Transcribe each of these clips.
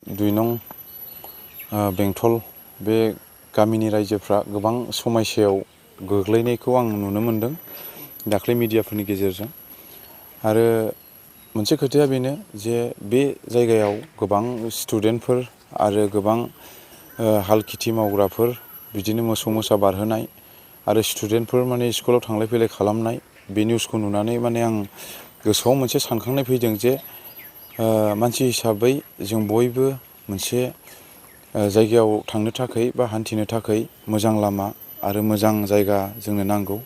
2 नं बेंटल बे गामिनि रायजोफ्रा गोबां समस्यायाव गोग्लैनायखौ आं नुनो मोनदों दाख्लै मिडियाफोरनि गेजेरजों। आरो मोनसे खोथाया बेनो जे बे जायगायाव गोबां स्टुडेन्टफोर आरो गोबां हाल खेथि मावग्राफोर बिदिनो मोसौ मोसा बारहोनाय आरो स्टुडेन्टफोर माने स्कुलाव थांलाय फैलाय खालामनाय बे निउसखौ नुनानै माने आं गोसोआव मोनसे सानखांनाय फैदों जे मानसि हिसाबै जों बयबो मोनसे जायगायाव थांनो थाखाय बा हान्थिनो थाखाय मोजां लामा आरो मोजां जायगा जोंनो नांगौ।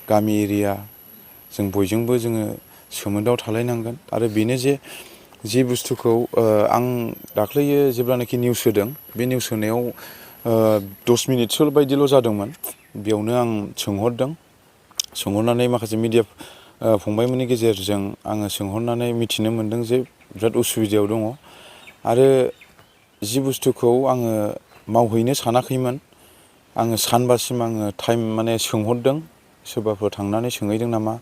गामि एरिया जों बयजोंबो जोङो सोमोन्दोआव थालायनांगोन आरो बेनो जे बुस्थुखौ आं दाख्लैयो जेब्लानाखि निउस होदों बे निउस होनायाव 10 मिनिटसो बायदिल' जादोंमोन। बेयावनो आं सोंहरनानै माखासे मिडिया फंबायमोननि गेजेरजों आङो सोंहरनानै मिथिनो मोनदों जे बिराद उसुबिदायाव दङ आरो जि बुस्थुखौ आङो मावहैनो सानाखैमोन आङो सानबासिम आङो टाइम माने सोंहरदों सोरबाफोर थांनानै सोंहैदों नामा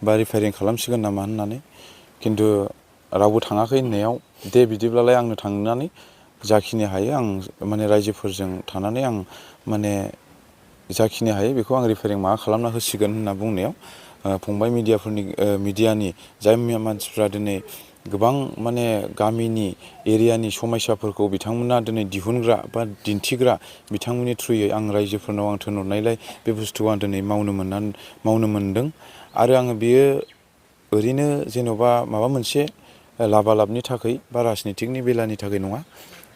बा रिफायरिं खालामसिगोन नामा होननानै खिन्थु रावबो थाङाखै होननायाव दे बिदिब्लालाय आंनो थांनानै जाखिनि हायो आं माने रायजोफोरजों थानानै आं माने जाखिनि हायो बेखौ आं रिफायरिं माबा खालामना होसिगोन होनना बुंनायाव फंबाय मिडियानि जाय मानसिफ्रा दिनै गोबां माने गामिनि एरियानि समस्याफोरखौ बिथांमोना दिनै दिहुनग्रा बा दिन्थिग्रा बिथांमोननि थ्रुयै आं रायजोफोरनाव आं थिनहरनायलाय बे बुस्थुखौ आं दिनै मावनो मोनदों आरो आङो बेयो ओरैनो जेन'बा माबा मोनसे लाबालाबनि थाखाय बा राजनितिकनि बेलानि थाखाय नङा।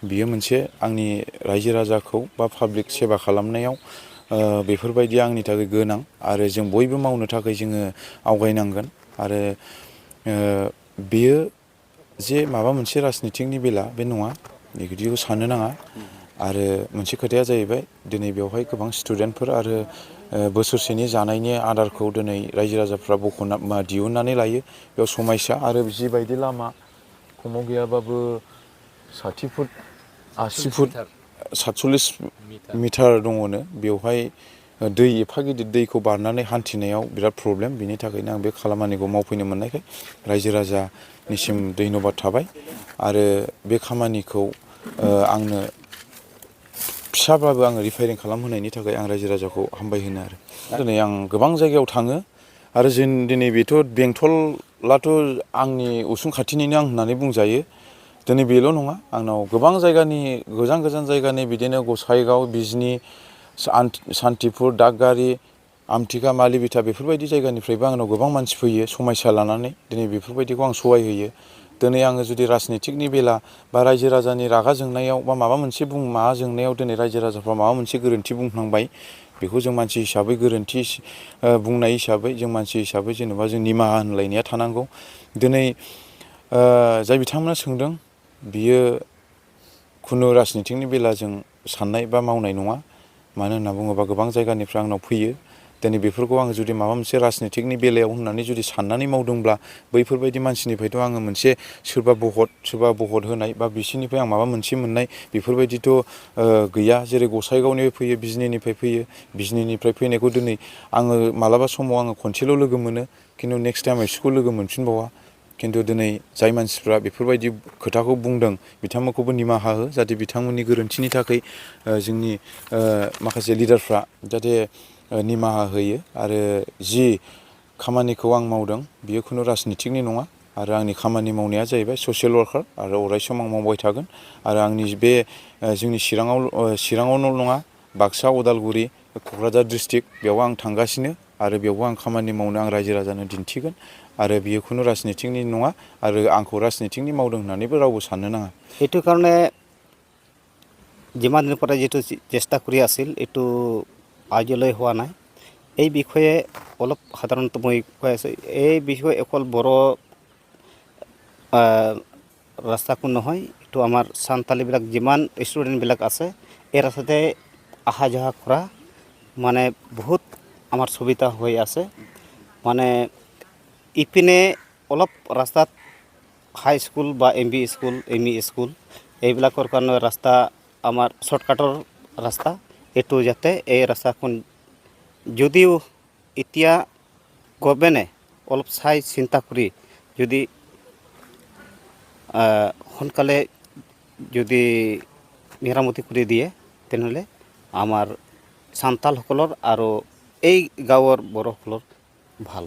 बियो मोनसे आंनि रायजो राजाखौ बा पाब्लिक सेबा खालामनायाव बेफोरबायदि आंनि थाखाय गोनां आरो जों बयबो मावनो थाखाय जोङो आवगायनांगोन आरो बेयो जे माबा मोनसे राजनितिकनि बेला बे नङा बिदिखौ साननो नाङा। आरो मोनसे खोथाया जाहैबाय दिनै बेवहाय गोबां स्टुडेन्टफोर आरो बोसोरसेनि जानायनि आदारखौ दिनै रायजो राजाफ्रा दिहुननानै लायो बेयाव समस्या आरो जिबायदि लामा खमाव गैयाबाबो 60 फुट 80 फुट 47 मिटार दङनो बेवहाय दै एफा गिदिर दैखौ बारनानै हान्थिनायाव बिराद प्रब्लेम बिनि थाखायनो आं बे खामानिखौ मावफैनो मोननायखाय रायजो राजानिसिम धन्यबाद थाबाय आरो बे खामानिखौ आंनो फिसाब्लाबो आङो रिफायरिं खालामहोनायनि थाखाय आं रायजो राजाखौ हामबायहोनो आरो दिनै आं गोबां जायगायाव थाङो आरो जों दिनै बेथ' बेंटलाथ' आंनि उसुं खाथिनिनो आं होननानै बुंजायो। दिनै बेल' नङा आंनाव गोबां जायगानि गोजान जायगानि बिदिनो गसाइगाव बिजनि सान्तिपुर दागगारि आमथिखा मालिबिथा बेफोरबायदि जायगानिफ्रायबो आंनाव गोबां मानसि फैयो समस्या लानानै दिनै बेफोरबायदिखौ आं सहाय होयो। दिनै आङो जुदि राजनितिकनि बेला बा रायजो राजानि रागा जोंनायाव बा माबा मोनसे माबा जोंनायाव दिनै रायजो राजाफ्रा माबा मोनसे गोरोन्थि बुंफ्लांबाय बेखौ जों मानसि हिसाबै गोरोन्थि बुंनाय हिसाबै जों मानसि हिसाबै जेनेबा जों निमाहा होनलायनाया थानांगौ। दिनै जाय बिथांमोना सोंदों बियो खुनु राजनितिकनि बेलाजों साननाय बा मावनाय नङा। मानो होनना बुङोबा गोबां जायगानिफ्राय आंनाव फैयो दिनै बेफोरखौ आङो जुदि माबा मोनसे राजनितिकनि बेलायाव होननानै जुदि साननानै मावदोंब्ला बैफोरबायदि मानसिनिफ्रायथ' आङो मोनसे सोरबा भट होनाय बा बिसोरनिफ्राय आं माबा मोनसे मोननाय बेफोरबायदिथ' गैया जेरै गसाइगावनिफ्राय फैयो बिजनिनिफ्राय फैयो बिजनिनिफ्राय फैनायखौ दिनै आङो मालाबा समाव आङो खनसेल' लोगो मोनो खिन्थु नेक्स्ट टाइम बिसोरखौ लोगो मोनफिनबावा खिन्थु दिनै जाय मानसिफ्रा बेफोरबायदि खोथाखौ बुंदों बिथांमोनखौबो निमाहा हो जाहाथे बिथांमोननि गोरोन्थिनि थाखाय जोंनि माखासे लिडारफ्रा जाहाथे निमाहा होयो आरो जि खामानिखौ आं मावदों बियो खुनु राजनितिकनि नङा आरो आंनि खामानि मावनाया जाहैबाय ससियेल वार्कार आरो अरायसम आं मावबाय थागोन आरो आंनि बे जोंनि चिराङावल' नङा बाक्सा उदालगुरि क'क्राझार डिस्ट्रिक्ट बेयाव आं थांगासिनो आरो बेयावबो आं खामानि मावनो आं रायजो राजानो दिन्थिगोन आरो बियो खुनु राजनितिकनि नङा आरो आंखौ राजनितिकनि मावदों होननानैबो रावबो साननो नाङा। এইটো কাৰণে যিমান দিনৰ পৰা যিটো চেষ্টা কৰি আছিল এইটো আজিলৈ হোৱা নাই। এই বিষয়ে অলপ সাধাৰণতে মই কৈ আছোঁ এই বিষয়ে অকল বড়ো ৰাস্তাটো নহয় এইটো আমাৰ সান্তালীবিলাক যিমান ষ্টুডেণ্টবিলাক আছে এই ৰাস্তাতে অহা যোৱা কৰা মানে বহুত আমাৰ সুবিধা হৈ আছে। মানে ইপিনে অলপ ৰাস্তাত হাই স্কুল বা এম ই স্কুল এইবিলাকৰ কাৰণে ৰাস্তা আমাৰ শ্বৰ্টকাটৰ ৰাস্তা এইটো যাতে এই ৰাস্তাখন যদিও এতিয়া গভৰ্ণমেণ্টে অলপ চিন্তা কৰি যদি সোনকালে যদি মেৰামতি কৰি দিয়ে তেনেহ'লে আমাৰ সান্তালসকলৰ আৰু এই গাঁৱৰ বড়োসকলৰ ভাল।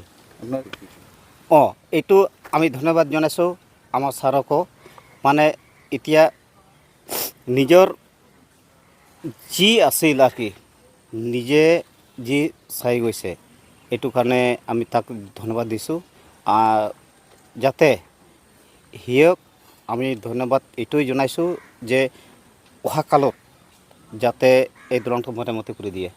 এইটো আমি ধন্যবাদ জনাইছোঁ আমাৰ ছাৰকো। মানে এতিয়া নিজৰ যি আছিল আর কি নিজে যি চাই গৈছে এইটো কাৰণে আমি তাক ধন্যবাদ দিছোঁ। যাতে সিয়ক আমি ধন্যবাদ এইটোৱে জনাইছোঁ যে অহা কালত যাতে এই দলংটো মেৰামতি কৰি দিয়ে।